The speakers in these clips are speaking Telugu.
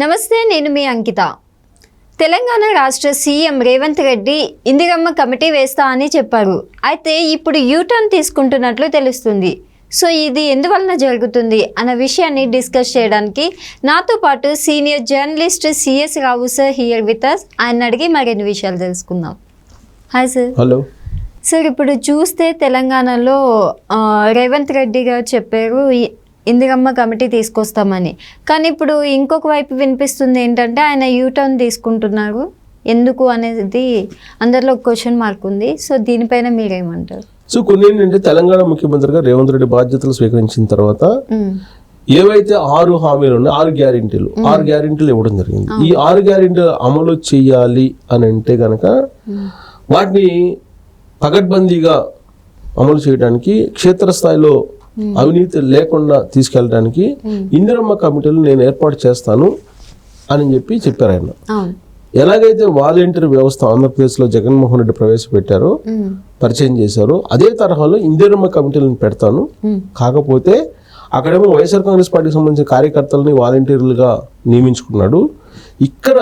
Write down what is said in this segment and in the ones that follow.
నమస్తే, నేను మీ అంకిత. తెలంగాణ రాష్ట్ర సీఎం రేవంత్ రెడ్డి ఇందిరమ్మ కమిటీ వేస్తా అని చెప్పారు. అయితే ఇప్పుడు యూటర్న్ తీసుకుంటున్నట్లు తెలుస్తుంది. సో ఇది ఎందువలన జరుగుతుంది అన్న విషయాన్ని డిస్కస్ చేయడానికి నాతో పాటు senior journalist CS Rao sir here with us. ఆయన అడిగి మరిన్ని విషయాలు తెలుసుకుందాం. Hi sir. హలో సార్, ఇప్పుడు చూస్తే తెలంగాణలో రేవంత్ రెడ్డి గారు చెప్పారు ఇందిరమ్మ కమిటీ తీసుకొస్తామని. కానీ ఇప్పుడు ఇంకొక వైపు వినిపిస్తుంది ఏంటంటే ఆయన యూటర్న్ తీసుకుంటున్నారు. ఎందుకు అనేది అందరిలో క్వశ్చన్ మార్క్ ఉంది. సో దీనిపైన మీరేమంటారు? సో కొన్ని ఏంటంటే తెలంగాణ ముఖ్యమంత్రిగా రేవంత్ రెడ్డి బాధ్యతలు స్వీకరించిన తర్వాత ఏవైతే 6 హామీలు ఉన్నాయి, 6 గ్యారెంటీలు ఇవ్వడం జరిగింది. ఈ 6 గ్యారెంటీలు అమలు చేయాలి అని అంటే గనక వాటిని పకడ్బందీగా అమలు చేయడానికి, క్షేత్రస్థాయిలో అవినీతి లేకుండా తీసుకెళ్ళడానికి ఇందిరమ్మ కమిటీలు నేను ఏర్పాటు చేస్తాను అని చెప్పారు ఆయన. ఎలాగైతే వాలంటీర్ వ్యవస్థ ఆంధ్రప్రదేశ్లో జగన్మోహన్ రెడ్డి ప్రవేశపెట్టారో, పరిచయం చేశారో, అదే తరహాలో ఇందిరమ్మ కమిటీలను పెడతాను. కాకపోతే అక్కడేమో వైఎస్ఆర్ కాంగ్రెస్ పార్టీకి సంబంధించిన కార్యకర్తలని వాలంటీర్లుగా నియమించుకున్నాడు. ఇక్కడ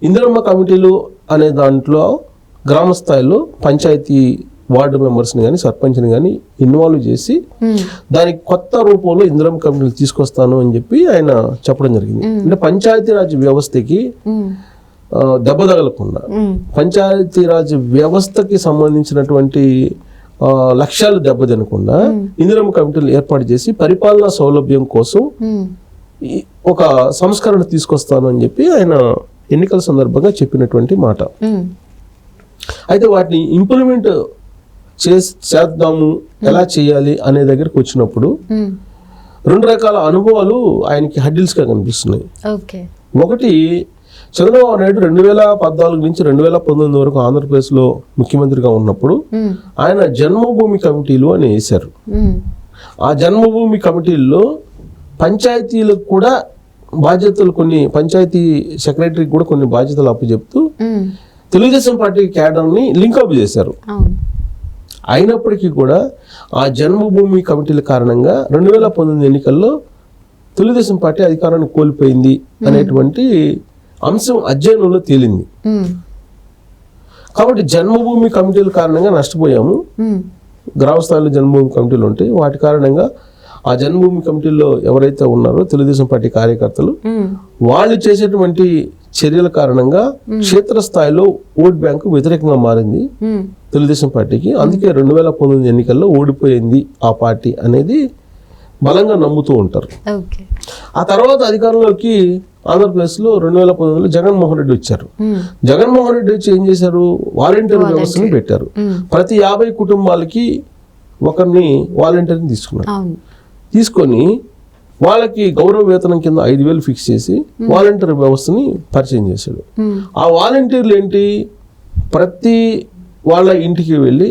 ఇందిరమ్మ కమిటీలు అనే దాంట్లో గ్రామ స్థాయిలో పంచాయతీ వార్డు మెంబర్స్ని కానీ సర్పంచ్ని కానీ ఇన్వాల్వ్ చేసి దానికి కొత్త రూపంలో ఇందిరమ్మ కమిటీలు తీసుకొస్తాను అని చెప్పి ఆయన చెప్పడం జరిగింది. అంటే పంచాయతీరాజ్ వ్యవస్థకి దెబ్బ తగలకుండా, పంచాయతీరాజ్ వ్యవస్థకి సంబంధించినటువంటి లక్ష్యాలు దెబ్బతినకుండా ఇందిరమ్మ కమిటీలు ఏర్పాటు చేసి పరిపాలనా సౌలభ్యం కోసం ఒక సంస్కరణ తీసుకొస్తాను అని చెప్పి ఆయన ఎన్నికల సందర్భంగా చెప్పినటువంటి మాట. అయితే వాటిని ఇంప్లిమెంట్ చేద్దాము, ఎలా చేయాలి అనే దగ్గరకు వచ్చినప్పుడు 2 రకాల అనుభవాలు ఆయనకి హడ్డిల్స్గా కనిపిస్తున్నాయి. ఒకటి, చంద్రబాబు నాయుడు 2014 నుంచి 2019 వరకు ఆంధ్రప్రదేశ్లో ముఖ్యమంత్రిగా ఉన్నప్పుడు ఆయన జన్మభూమి కమిటీలు అని వేశారు. ఆ జన్మభూమి కమిటీల్లో పంచాయతీలకు కూడా బాధ్యతలు, కొన్ని పంచాయతీ సెక్రటరీకి కూడా కొన్ని బాధ్యతలు అప్పచెప్తూ తెలుగుదేశం పార్టీ క్యాడర్ని లింకప్ చేశారు. అయినప్పటికీ కూడా ఆ జన్మభూమి కమిటీల కారణంగా 2019 ఎన్నికల్లో తెలుగుదేశం పార్టీ అధికారాన్ని కోల్పోయింది అనేటువంటి అంశం అధ్యయనంలో తేలింది. కాబట్టి జన్మభూమి కమిటీల కారణంగా నష్టపోయాము. గ్రామ స్థాయిలో జన్మభూమి కమిటీలు ఉంటాయి. వాటి కారణంగా ఆ జన్మభూమి కమిటీల్లో ఎవరైతే ఉన్నారో తెలుగుదేశం పార్టీ కార్యకర్తలు, వాళ్ళు చేసేటువంటి చర్యల కారణంగా క్షేత్రస్థాయిలో ఓట్ బ్యాంకు వ్యతిరేకంగా మారింది తెలుగుదేశం పార్టీకి. అందుకే 2019 ఎన్నికల్లో ఓడిపోయింది ఆ పార్టీ అనేది బలంగా నమ్ముతూ ఉంటారు. ఆ తర్వాత అధికారంలోకి ఆంధ్రప్రదేశ్లో 2019లో జగన్మోహన్ రెడ్డి వచ్చారు. జగన్మోహన్ రెడ్డి వచ్చి ఏం చేశారు? వాలంటీర్ వ్యవస్థను పెట్టారు. ప్రతి 50 కుటుంబాలకి ఒకరిని వాలంటీర్ని తీసుకున్నారు. తీసుకొని వాళ్ళకి గౌరవ వేతనం కింద 5,000 ఫిక్స్ చేసి వాలంటీర్ వ్యవస్థని పరిచయం చేశాడు. ఆ వాలంటీర్లు ఏంటి, ప్రతి వాళ్ళ ఇంటికి వెళ్ళి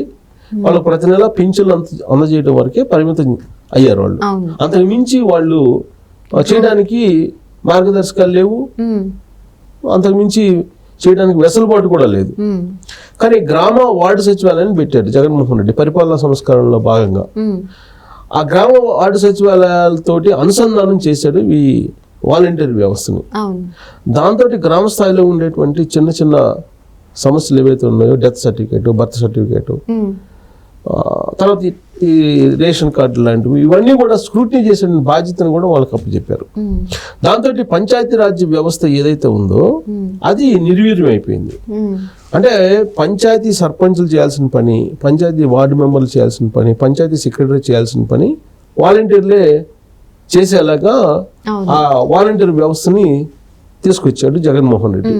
వాళ్ళకు ప్రతి నెల పింఛన్లు అందజేయడం వరకే పరిమితం అయ్యారు. వాళ్ళు అంతకు మించి వాళ్ళు చేయడానికి మార్గదర్శకాలు లేవు, అంతకు మించి చేయడానికి వెసులుబాటు కూడా లేదు. కానీ గ్రామ వార్డు సచివాలయాన్ని పెట్టాడు జగన్మోహన్ రెడ్డి పరిపాలనా సంస్కరణలో భాగంగా. ఆ గ్రామ వార్డు సచివాలయాలతోటి అనుసంధానం చేశాడు ఈ వాలంటీర్ వ్యవస్థని. దాంతో గ్రామ స్థాయిలో ఉండేటువంటి చిన్న చిన్న సమస్యలు ఏవైతే ఉన్నాయో, డెత్ సర్టిఫికేట్, బర్త్ సర్టిఫికేట్, తర్వాత ఈ రేషన్ కార్డు లాంటివి, ఇవన్నీ కూడా స్క్రూటినీ చేసే బాధ్యతను కూడా వాళ్ళకి అప్పచెప్పారు. దాంతో పంచాయతీరాజ్ వ్యవస్థ ఏదైతే ఉందో అది నిర్వీర్యం అయిపోయింది. అంటే పంచాయతీ సర్పంచులు చేయాల్సిన పని, పంచాయతీ వార్డు మెంబర్లు చేయాల్సిన పని, పంచాయతీ సెక్రటరీ చేయాల్సిన పని వాలంటీర్లే చేసేలాగా ఆ వాలంటీర్ వ్యవస్థని తీసుకొచ్చాడు జగన్మోహన్ రెడ్డి.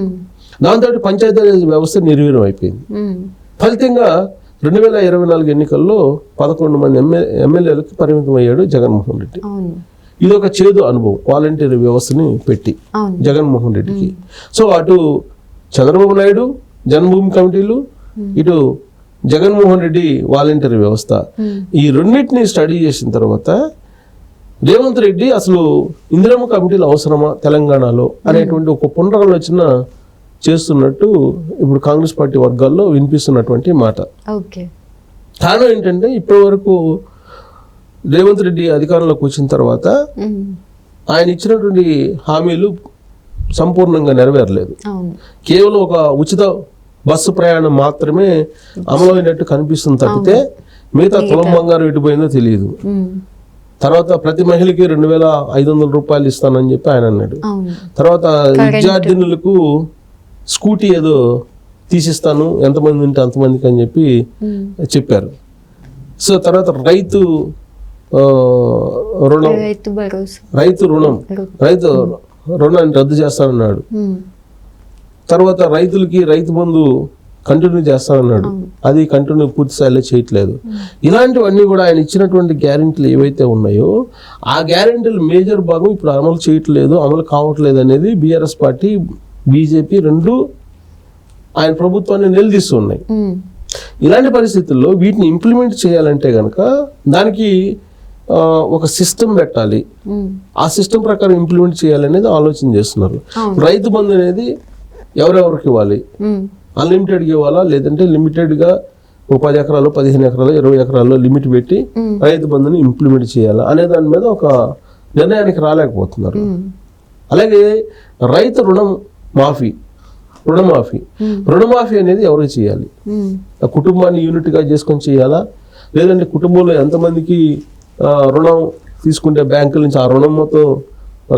దాంతో పంచాయతీరాజ్ వ్యవస్థ నిర్వీర్యం అయిపోయింది. ఫలితంగా 2024 ఎన్నికల్లో 11 మంది ఎమ్మెల్యేలకు పరిమితం అయ్యాడు జగన్మోహన్ రెడ్డి. ఇది ఒక చేదు అనుభవం వాలంటీర్ వ్యవస్థని పెట్టి జగన్మోహన్ రెడ్డికి. సో అటు చంద్రబాబు నాయుడు జన్మభూమి కమిటీలు, ఇటు జగన్మోహన్ రెడ్డి వాలంటీర్ వ్యవస్థ, ఈ రెండింటిని స్టడీ చేసిన తర్వాత రేవంత్ రెడ్డి అసలు ఇందిరమ్మ కమిటీలు అవసరమా తెలంగాణలో అనేటువంటి ఒక పునరాలోచన చేస్తున్నట్టు ఇప్పుడు కాంగ్రెస్ పార్టీ వర్గాల్లో వినిపిస్తున్నటువంటి మాట. కారణం ఏంటంటే ఇప్పటి వరకు రేవంత్ రెడ్డి అధికారంలోకి వచ్చిన తర్వాత ఆయన ఇచ్చినటువంటి హామీలు సంపూర్ణంగా నెరవేరలేదు. అవును. కేవలం ఒక ఉచిత బస్సు ప్రయాణం మాత్రమే అమలైనట్టు కనిపిస్తుంది తప్పితే మిగతా తులం బంగారం ఎటుపోయిందో తెలియదు. తర్వాత ప్రతి మహిళకి 2,500 రూపాయలు ఇస్తానని చెప్పి ఆయన అన్నాడు. అవును. తర్వాత విద్యార్థినులకు స్కూటీ ఏదో తీసిస్తాను ఎంతమంది ఉంటే అంతమందికి అని చెప్పి చెప్పారు. సో తర్వాత రైతు రుణం రైతు రుణాన్ని రద్దు చేస్తానన్నాడు. తర్వాత రైతులకి రైతు బంధు కంటిన్యూ చేస్తానన్నాడు. అది కంటిన్యూ పూర్తి స్థాయిలో చేయట్లేదు. ఇలాంటివన్నీ కూడా ఆయన ఇచ్చినటువంటి గ్యారెంటీలు ఏవైతే ఉన్నాయో ఆ గ్యారెంటీలు మేజర్ భాగం ఇప్పుడు అమలు చేయట్లేదు, అమలు కావట్లేదు అనేది బీఆర్ఎస్ పార్టీ, బీజేపీ రెండు ఆయన ప్రభుత్వాన్ని నిలదీస్తూ ఉన్నాయి. ఇలాంటి పరిస్థితుల్లో వీటిని ఇంప్లిమెంట్ చేయాలంటే కనుక దానికి ఒక సిస్టమ్ పెట్టాలి. ఆ సిస్టమ్ ప్రకారం ఇంప్లిమెంట్ చేయాలనేది ఆలోచన చేస్తున్నారు. రైతు బంధు అనేది ఎవరెవరికి ఇవ్వాలి, అన్లిమిటెడ్గా ఇవ్వాలా లేదంటే లిమిటెడ్గా 10 ఎకరాలు 15 ఎకరాలు 20 ఎకరాల్లో లిమిట్ పెట్టి రైతు బంధుని ఇంప్లిమెంట్ చేయాలా అనే దాని మీద ఒక నిర్ణయానికి రాలేకపోతున్నారు. అలాగే రైతు రుణమాఫీ అనేది ఎవరికి చేయాలి? కుటుంబాన్ని యూనిట్గా చేసుకొని చేయాలా లేదంటే కుటుంబంలో ఎంతమందికి రుణం తీసుకుంటే బ్యాంకుల నుంచి ఆ రుణం మొత్తం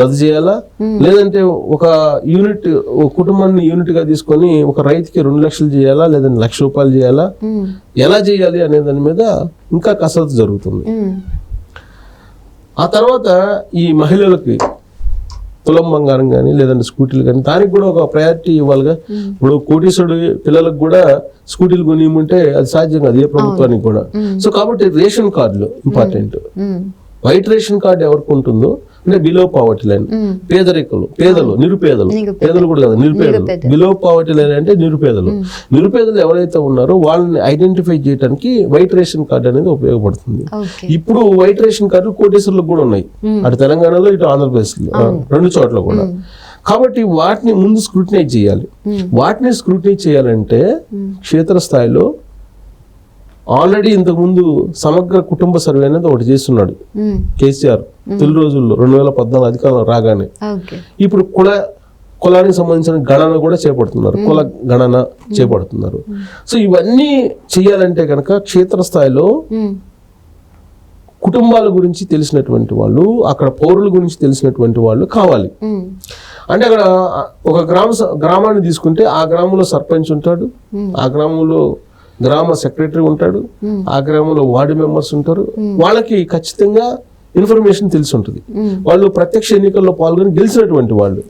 రద్దు చేయాలా లేదంటే ఒక కుటుంబాన్ని యూనిట్ గా తీసుకొని ఒక రైతుకి 2 లక్షలు చేయాలా లేదంటే 1,00,000 రూపాయలు చేయాలా, ఎలా చేయాలి అనే దాని మీద ఇంకా కసరత్తు జరుగుతుంది. ఆ తర్వాత ఈ మహిళలకి తులం బంగారం కానీ లేదంటే స్కూటీలు కానీ దానికి కూడా ఒక ప్రయారిటీ ఇవ్వాలిగా. ఇప్పుడు కోటీశ్వరుడు పిల్లలకు కూడా స్కూటీలు కొనియమంటే అది సాధ్యం కాదు ఏ ప్రభుత్వానికి కూడా. సో కాబట్టి రేషన్ కార్డులు ఇంపార్టెంట్. వైట్ రేషన్ కార్డు ఎవరికి ఉంటుందో అంటే బిలో పావర్టీ లైన్, నిరుపేదలు కూడా కదా నిరుపేదలు, బిలో పావర్టీ లైన్ అంటే నిరుపేదలు ఎవరైతే ఉన్నారో వాళ్ళని ఐడెంటిఫై చేయడానికి వైట్ రేషన్ కార్డు అనేది ఉపయోగపడుతుంది. ఇప్పుడు వైట్ రేషన్ కార్డులు కోటేశ్వర్లకు కూడా ఉన్నాయి, అటు తెలంగాణలో ఇటు ఆంధ్రప్రదేశ్లో 2 చోట్ల కూడా. కాబట్టి వాటిని ముందు స్క్రూటినైజ్ చేయాలి. వాటిని స్క్రూటినైజ్ చేయాలంటే క్షేత్రస్థాయిలో ఆల్రెడీ ఇంతకుముందు సమగ్ర కుటుంబ సర్వే అనేది ఒకటి చేస్తున్నాడు కేసీఆర్ తొలి రోజుల్లో 2014 అధికారం రాగానే. ఇప్పుడు కులానికి సంబంధించిన గణన కూడా చేపడుతున్నారు, కుల గణన చేపడుతున్నారు. సో ఇవన్నీ చేయాలంటే కనుక క్షేత్రస్థాయిలో కుటుంబాల గురించి తెలిసినటువంటి వాళ్ళు, అక్కడ పౌరుల గురించి తెలిసినటువంటి వాళ్ళు కావాలి. అంటే అక్కడ ఒక గ్రామాన్ని తీసుకుంటే ఆ గ్రామంలో సర్పంచ్ ఉంటాడు, ఆ గ్రామంలో గ్రామ సెక్రటరీ ఉంటాడు, ఆ గ్రామంలో వార్డు మెంబర్స్ ఉంటారు. వాళ్ళకి ఖచ్చితంగా ఇన్ఫర్మేషన్ తెలిసి ఉంటుంది. వాళ్ళు ప్రత్యక్ష ఎన్నికల్లో పాల్గొని గెలిచినటువంటి వాళ్ళు.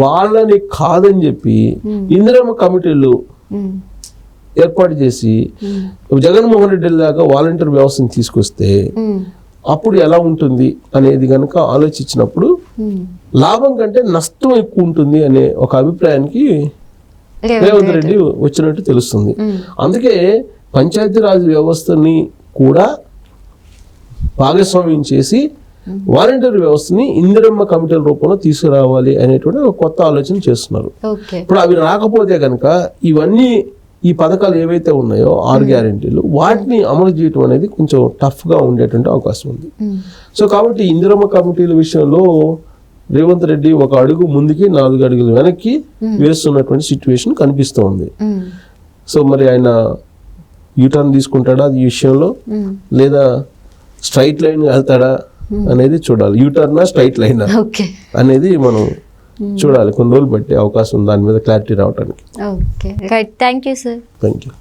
వాళ్ళని కాదని చెప్పి ఇందిరమ్మ కమిటీలు ఏర్పాటు చేసి జగన్మోహన్ రెడ్డి లాగా వాలంటీర్ వ్యవస్థను తీసుకొస్తే అప్పుడు ఎలా ఉంటుంది అనేది కనుక ఆలోచించినప్పుడు లాభం కంటే నష్టం ఎక్కువ ఉంటుంది అనే ఒక అభిప్రాయానికి రేవంత్ రెడ్డి వచ్చినట్టు తెలుస్తుంది. అందుకే పంచాయతీరాజ్ వ్యవస్థని కూడా భాగస్వామ్యం చేసి వాలంటీర్ వ్యవస్థని ఇందిరమ్మ కమిటీల రూపంలో తీసుకురావాలి అనేటువంటి ఒక కొత్త ఆలోచన చేస్తున్నారు. ఇప్పుడు అవి రాకపోతే కనుక ఈ పథకాలు ఏవైతే ఉన్నాయో 6 గ్యారెంటీలు వాటిని అమలు చేయడం అనేది కొంచెం టఫ్ గా ఉండేటువంటి అవకాశం ఉంది. సో కాబట్టి ఇందిరమ్మ కమిటీల విషయంలో రేవంత్ రెడ్డి 1 అడుగు ముందుకి 4 అడుగులు వెనక్కి వేస్తున్నటువంటి సిచ్యువేషన్ కనిపిస్తూ ఉంది. సో మరి ఆయన యూటర్న్ తీసుకుంటాడా ఈ విషయంలో లేదా స్ట్రైట్ లైన్ వెళ్తాడా అనేది చూడాలి. యూటర్నా స్ట్రైట్ లైన్ అనేది మనం చూడాలి. కొన్ని రోజులు బట్టి అవకాశం దాని మీద క్లారిటీ రావడానికి. Thank you sir. Thank you.